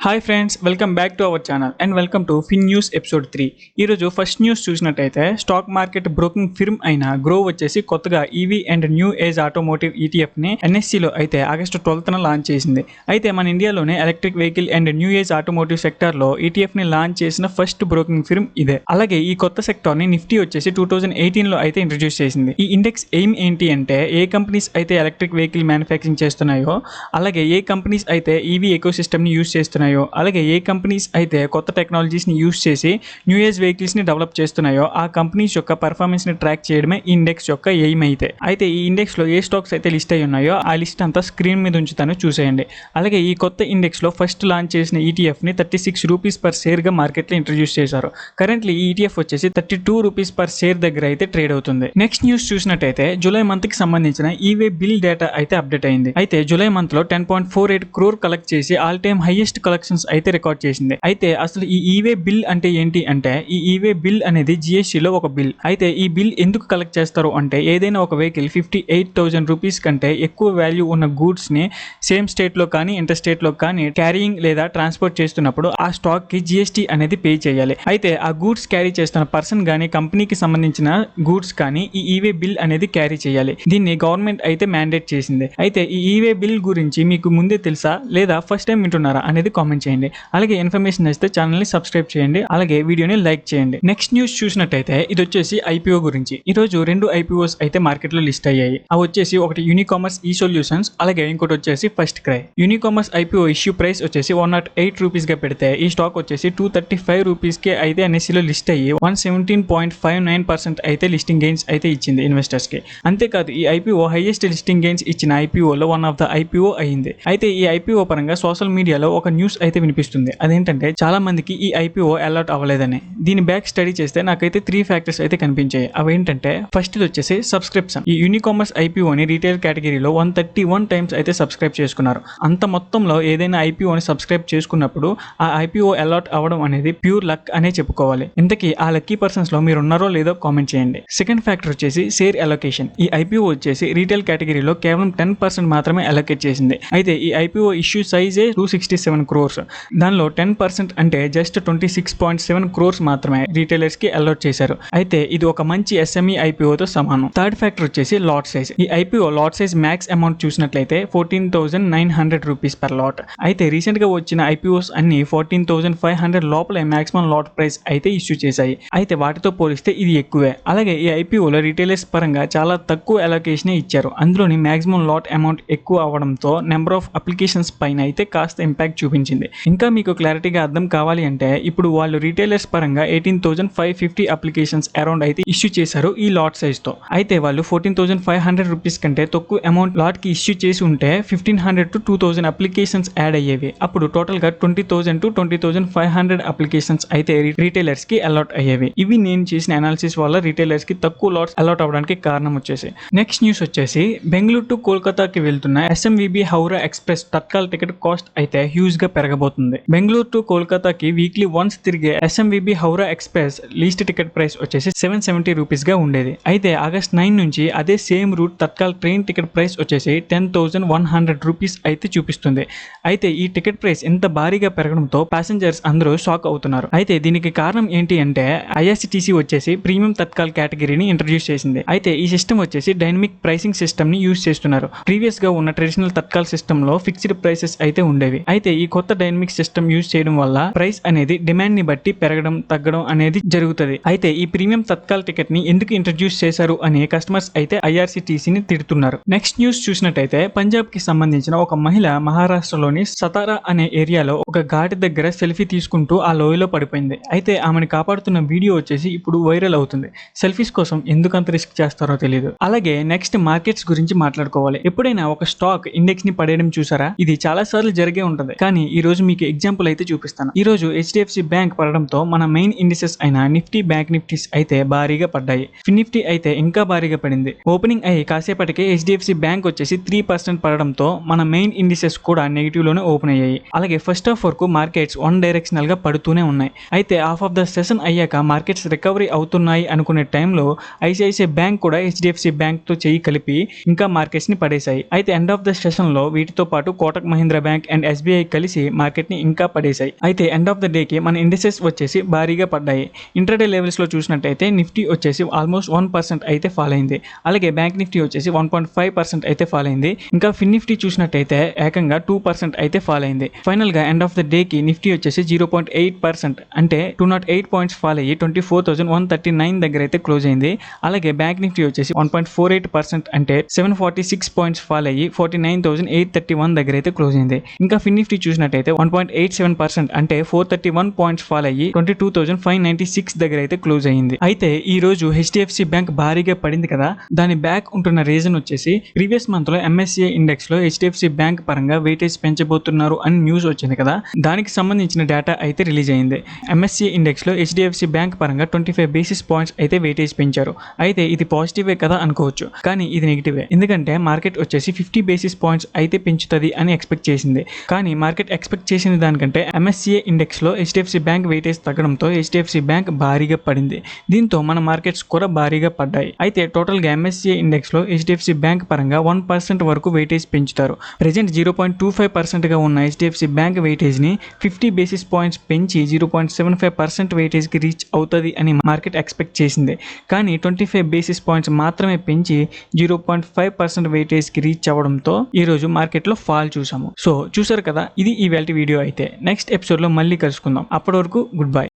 Hi friends, welcome back to our channel and welcome to Fin News episode 3. ఈరోజు first news చూసినట్టయితే stock market broking firm అయిన Groww వచ్చేసి కొత్తగా EV and new age automotive ఈటీఎఫ్ని ఎన్ఎస్సిలో అయితే August 12న లాంచ్ చేసింది. అయితే మన ఇండియాలోనే electric vehicle and new age automotive సెక్టార్లో ఈటీఎఫ్ని లాంచ్ చేసిన ఫస్ట్ బ్రోకింగ్ ఫిర్మ్ ఇదే. అలాగే ఈ కొత్త సెక్టార్ని నిఫ్టీ వచ్చేసి 2018లో అయితే ఇంట్రడ్యూస్ చేసింది. ఈ ఇండెక్స్ ఎయిమ్ ఏంటి అంటే ఏ కంపెనీస్ అయితే ఎలక్ట్రిక్ వెహికల్ మ్యానుఫ్యాక్చరింగ్ చేస్తున్నాయో, అలాగే ఏ కంపెనీస్ అయితే ఈవీ ఎకోసిస్టమ్ని యూజ్ చేస్తున్నాయో, అలాగే ఏ కంపెనీస్ అయితే కొత్త టెక్నాలజీస్ని యూజ్ చేసి న్యూ ఏజ్ వెహికల్స్ని డెవలప్ చేస్తున్నాయో ఆ కంపెనీస్ యొక్క పర్ఫార్మెన్స్ని ట్రాక్ చేయడమే ఈ ఇండెక్స్ యొక్క ఎయిమ్. అయితే ఈ ఇండెక్స్లో ఏ స్టాక్స్ అయితే లిస్ట్ అయి ఉన్నాయో ఆ లిస్ట్ అంతా స్క్రీన్ మీద ఉంచుతాను, చూసేయండి. అలాగే ఈ కొత్త ఇండెక్స్లో ఫస్ట్ లాంచ్ చేసిన ఈటీఎఫ్ని 36 రూపీస్ పర్ షేర్గా మార్కెట్లో ఇంట్రడ్యూస్ చేశారు. కరెంట్లీ ఈ ఈటీఎఫ్ వచ్చేసి 32 రూపీస్ పర్ షేర్ దగ్గర అయితే ట్రేడ్ అవుతుంది. నెక్స్ట్ న్యూస్ చూసినట్టయితే జూలై మంత్కి సంబంధించిన ఈవే బిల్ డేటా అయితే అప్డేట్ అయింది. అయితే జూలై మంత్లో 10.48 crore కలెక్ట్ చేసి ఆల్ టైమ్ హైయెస్ట్ కలెక్షన్స్ అయితే రికార్డ్ చేసింది. అయితే అసలు ఈ ఈవే బిల్ అంటే ఏంటి అంటే, ఈ ఈవే బిల్ అనేది జిఎస్టీలో ఒక బిల్. అయితే ఈ బిల్ ఎందుకు కలెక్ట్ చేస్తారు అంటే, ఏదైనా ఒక వెహికల్ 58,000 రూపీస్ కంటే ఎక్కువ వాల్యూ ఉన్న గూడ్స్ ని సేమ్ స్టేట్ లో కానీ ఇంటర్ స్టేట్ లో కానీ క్యారీయింగ్ లేదా ట్రాన్స్పోర్ట్ చేస్తున్నప్పుడు ఆ స్టాక్ కి జిఎస్టీ అనేది పే చేయాలి. అయితే ఆ గూడ్స్ క్యారీ చేస్తున్న పర్సన్ కానీ కంపెనీకి సంబంధించిన గూడ్స్ కానీ ఈ ఈవే బిల్ అనేది క్యారీ చేయాలి. దీన్ని గవర్నమెంట్ అయితే మ్యాండేట్ చేసింది. అయితే ఈ ఈవే బిల్ గురించి మీకు ముందే తెలుసా లేదా ఫస్ట్ టైం వింటున్నారా అనేది కామెంట్ చేయండి. అలాగే ఇన్ఫర్మేషన్ నచ్చితే ఛానల్ ని సబ్స్క్రైబ్ చేయండి, అలాగే వీడియోని లైక్ చేయండి. నెక్స్ట్ న్యూస్ చూసినట్టయితే ఇది వచ్చేసి ఐపీఓ గురించి. ఈ రోజు 2 ఐపీఓస్ అయితే మార్కెట్ లో లిస్ట్ అయ్యాయి. అవి వచ్చేసి ఒకటి యూనికామర్స్ ఈ సొల్యూషన్స్, అలాగే ఇంకోటి వచ్చేసి first cry. Unicommerce IPO issue price వచ్చేసి 108 రూపీస్ గా పెడితే ఈ స్టాక్ వచ్చేసి 235 రూపీస్ కి అయితే ఎన్ఎస్సీలో లిస్ట్ అయ్యి 117.59% అయితే లిస్టింగ్ గెయిన్స్ అయితే ఇచ్చింది ఇన్వెస్టర్స్ కి. అంతేకాదు ఈ ఐపీఓ హైయెస్ట్ లిస్టింగ్ గెయిన్స్ ఇచ్చిన ఐపీఓలో వన్ ఆఫ్ ద ఐపీఓ అయింది. అయితే ఈ ఐపీఓ పరంగా సోషల్ మీడియాలో ఒక న్యూస్ అయితే వినిపిస్తుంది. అదేంటంటే చాలా మందికి ఈ ఐపీఓ అలర్ట్ అవ్వలేదని. దీని బ్యాక్ స్టడీ చేస్తే నాకైతే 3 ఫ్యాక్టర్స్ అయితే కనిపించాయి. అవేంటంటే ఫస్ట్ వచ్చేసి సబ్స్క్రిప్షన్. ఈ యూనికామర్స్ ఐపీఓని రీటైల్ కేటగిరీలో 131 టైమ్స్ అయితే సబ్స్క్రైబ్ చేసుకున్నారు. అంత మొత్తంలో ఏదైనా ఐపీఓని సబ్స్క్రైబ్ చేసుకున్నప్పుడు ఆ ఐపీఓ అలర్ట్ అవ్వడం అనేది ప్యూర్ లక్ అనే చెప్పుకోవాలి. ఇంతకీ ఆ లక్కీ పర్సన్స్ లో మీరు ఉన్నారో లేదో కామెంట్ చేయండి. సెకండ్ ఫ్యాక్టర్ వచ్చేసి షేర్ అలొకేషన్. ఈ ఐపీఓ వచ్చేసి రీటైల్ కేటగిరీలో కేవలం 10% మాత్రమే అలొకేట్ చేసింది. అయితే ఈ ఐపీఓ ఇష్యూ సైజే 267 crores. దానిలో 10% అంటే జస్ట్ 26.7 crores మాత్రమే రీటైలర్స్ కి అలర్ట్ చేశారు. అయితే ఇది ఒక మంచి ఎస్ఎంఈ ఐపీఓతో సమానం. థర్డ్ ఫ్యాక్టర్ వచ్చేసి లాట్ సైజ్. ఈ IPO lot size max amount చూసినట్లయితే 14,900 రూపీస్ పర్ లాట్. అయితే రీసెంట్ గా వచ్చిన ఐపీఓస్ అన్ని 14,500 లోపలే మాక్సిమం లాట్ ప్రైస్ అయితే ఇష్యూ చేశాయి. అయితే వాటితో పోలిస్తే ఇది ఎక్కువే. అలాగే ఈ ఐపీఓలో రీటైలర్స్ పరంగా చాలా తక్కువ అలొకేషన్ ఇచ్చారు. అందులోని మాక్సిమం లాట్ అమౌంట్ ఎక్కువ అవడంతో నెంబర్ ఆఫ్ అప్లికేషన్స్ పైన అయితే కాస్త ఇంపాక్ట్ చూపించింది. ఇంకా మీకు క్లారిటీగా అర్థం కావాలి అంటే ఇప్పుడు వాళ్ళు రీటైలర్స్ పరంగా 18,550 అప్లికేషన్స్ అరౌండ్ అయితే ఇష్యూ చేశారు ఈ లాట్ సైజ్ తో. అయితే వాళ్ళు 14,500 రూపీస్ కంటే తక్కువ అమౌంట్ లాట్ కి ఇష్యూ చేసి ఉంటే 1,500 to 2,000 అప్లికేషన్స్ యాడ్ అయ్యేవి. అప్పుడు టోటల్ గా 20,000 to 20,500 అప్లికేషన్స్ అయితే రీటైలర్స్ కి అలాట్ అయ్యేవి. ఇవి నేను చేసిన అనాలిసిస్ వల్ల రీటైలర్స్ కి తక్కువ లాట్స్ అలాట్ అవడానికి కారణం వచ్చేసి. నెక్స్ట్ న్యూస్ వచ్చేసి బెంగళూరు టు కోల్కతాకి వెళ్తున్న SMVB Howrah express Tatkal ticket cost అయితే హ్యూజ్ గా పెరగబోతుంది. బెంగళూరు టు కోల్కతాకి వీక్లీ వన్స్ తిరిగే SMVB Howrah express least ticket price వచ్చేసి 770 రూపీస్ గా ఉండేది. అయితే ఆగస్ట్ 9 నుంచి అదే same route tatkal train ticket price వచ్చేసి 10,100 రూపీస్ అయితే చూపిస్తుంది. అయితే ఈ టికెట్ ప్రైస్ ఇంత భారీగా పెరగడంతో ప్యాసింజర్స్ అందరూ షాక్ అవుతున్నారు. అయితే దీనికి కారణం ఏంటి అంటే ఐఆర్సిటిసి వచ్చేసి ప్రీమియం తత్కాల్ కేటగిరీని ఇంట్రడ్యూస్ చేసింది. అయితే ఈ సిస్టమ్ వచ్చేసి డైనమిక్ ప్రైసింగ్ సిస్టమ్ ని యూజ్ చేస్తున్నారు. ప్రీవియస్ గా ఉన్న ట్రెడిషనల్ తత్కాల్ సిస్టమ్ లో ఫిక్స్డ్ ప్రైసెస్ అయితే ఉండేవి. అయితే ఈ కొత్త డైనమిక్ సిస్టమ్ యూజ్ చేయడం వల్ల ప్రైస్ అనేది డిమాండ్ ని బట్టి పెరగడం తగ్గడం అనేది జరుగుతుంది. అయితే ఈ ప్రీమియం తత్కాల్ టికెట్ ని ఎందుకు ఇంట్రడ్యూస్ చేశారు అని కస్టమర్స్ అయితే ఐఆర్సిటిసిని తిడుతున్నారు. నెక్స్ట్ న్యూస్ చూసినట్టయితే పంజాబ్ కి సంబంధించిన ఒక మహిళ మహారాష్ట్రలోని సతారా అనే ఏరియాలో ఒక ఘాటి దగ్గర సెల్ఫీ తీసుకుంటూ ఆ లోయలో పడిపోయింది. అయితే ఆమెను కాపాడుతున్న వీడియో వచ్చేసి ఇప్పుడు వైరల్ అవుతుంది. సెల్ఫీస్ కోసం ఎందుకంత రిస్క్ చేస్తారో తెలియదు. అలాగే నెక్స్ట్ మార్కెట్స్ గురించి మాట్లాడుకోవాలి. ఎప్పుడైనా ఒక స్టాక్ ఇండెక్స్ ని పడేయడం చూసారా? ఇది చాలా సార్లు జరిగే ఉంటుంది. కానీ ఈ రోజు మీకు ఎగ్జాంపుల్ అయితే చూపిస్తాను. ఈ రోజు హెచ్డిఎఫ్సి బ్యాంక్ పడడంతో మన మెయిన్ ఇండిసెస్ అయిన నిఫ్టీ బ్యాంక్ నిఫ్టీస్ అయితే భారీగా పడ్డాయి. ఫిన్ నిఫ్టీ అయితే ఇంకా భారీగా పడింది. ఓపెనింగ్ అయ్యి కాసేపటికే హెచ్డిఎఫ్సి బ్యాంక్ వచ్చేసి 3% పడడంతో మన మెయిన్ ఇండిసెస్ కూడా నెగిటివ్ లోనే ఓపెన్ అయ్యాయి. అలాగే ఫస్ట్ హాఫ్ వరకు మార్కెట్స్ వన్ డైరెక్షనల్ గా పడుతూనే ఉన్నాయి. అయితే హాఫ్ ఆఫ్ ద సెషన్ అయ్యాక మార్కెట్స్ రికవరీ అవుతున్నాయి అనుకునే టైంలో ఐసిఐసిఐ బ్యాంక్ కూడా హెచ్డిఎఫ్సి బ్యాంక్ తో చేయి కలిపి ఇంకా మార్కెట్స్ ని పడేశాయి. అయితే ఎండ్ ఆఫ్ ద సెషన్ లో వీటితో పాటు Kotak Mahindra bank and SBI కలిసి మార్కెట్ ని ఇంకా పడేశాయి. అయితే ఎండ్ ఆఫ్ ద డే కి మన ఇండిసెస్ వచ్చేసి భారీగా పడ్డాయి. ఇంట్రాడే లెవెల్స్ లో చూసినట్టయితే నిఫ్టీ వచ్చేసి ఆల్మోస్ట్ 1% అయితే ఫాల్ అయింది. అలాగే బ్యాంక్ నిఫ్టీ వచ్చేసి 1.5% అయితే ఫాల్ అయింది. ఇంకా ఫిన్ నిఫ్టీ చూసినట్టయితే ఏకంగా 2% అయితే ఫాల్ అయింది. ఫైనల్ గా ఎండ్ ఆఫ్ ద డే కి నిఫ్టీ వచ్చేసి 0.8% అంటే 208 పాయింట్స్ ఫాల్ అయ్యి 24,139 దగ్గర అయితే క్లోజ్ అయింది. అలాగే బ్యాంక్ నిఫ్టీ వచ్చేసి 1.48% అంటే 746 పాయింట్స్ ఫాల్ అయ్యి 49,831 దగ్గర అయితే క్లోజ్ అయింది. ఇంకా ఫిన్ నిఫ్టీ చూసినట్టయితే 1.87% అంటే 431 పాయింట్స్ ఫాల్ అయ్యి 22,596 దగ్గర అయితే క్లోజ్ అయింది. అయితే ఈ రోజు హెచ్డిఎఫ్సి బ్యాంక్ భారీగా పడింది కదా, దాని బ్యాక్ ఉంటున్న రీజన్ వచ్చేసి ప్రీవియస్ మంత్ లో ఎంఎస్సిఐ ఇండెక్స్ లో హెచ్డిఎఫ్సి బ్యాంక్ పరంగా వెయిటేజ్ పెంచబోతున్నారు అని న్యూస్ వచ్చింది కదా, దానికి సంబంధించిన డేటా అయితే రిలీజ్ అయింది. ఎంఎస్సిఐ ఇండెక్స్ లో హెచ్డిఎఫ్సి బ్యాంక్ పరంగా 25 బేసిస్ పాయింట్స్ అయితే వెయిటేజ్ పెంచారు. అయితే ఇది పాజిటివే కదా అనుకోవచ్చు, కానీ ఇది నెగిటివే. ఎందుకంటే మార్కెట్ వచ్చేసి 50 బేసిస్ పాయింట్స్ అయితే పెంచుతుంది అని ఎక్స్పెక్ట్ చేసింది. కానీ మార్కెట్ ఎక్స్పెక్ట్ చేసిన దానికంటే ఎంఎస్సిఐ ఇండెక్స్ లో హెచ్డిఎఫ్సి బ్యాంక్ వెయిటేజ్ తగ్గడంతో హెచ్డిఎఫ్సి బ్యాంక్ భారీగా పడింది. దీంతో మన మార్కెట్స్ కూడా భారీగా పడ్డాయి. అయితే టోటల్ గా ఎంఎస్సిఐ ఇండెక్స్ లో హెచ్డిఎఫ్సి బ్యాంక్ పరంగా 1% వరకు వెయిటేజ్ పెంచుతారు. ప్రెజెంట్ 0.25% గా ఉన్న హెచ్డిఎఫ్సి బ్యాంక్ వెయిటేజ్ ని 50 బేసిస్ పాయింట్స్ పెంచి 0.75% వెయిటేజ్ కి రీచ్ అవుతుంది అని మార్కెట్ ఎక్స్పెక్ట్ చేసింది. కానీ 25 బేసిస్ పాయింట్స్ మాత్రమే పెంచి 0.5% వెయిటేజ్ కి రీచ్ అవ్వడంతో ఈ రోజు మార్కెట్ లో ఫాల్ చూసాము. సో చూసారు కదా, ఇది ఇవాల్టి వీడియో. అయితే నెక్స్ట్ ఎపిసోడ్ లో మళ్ళీ కలుసుకుందాం. అప్పటి వరకు గుడ్ బై.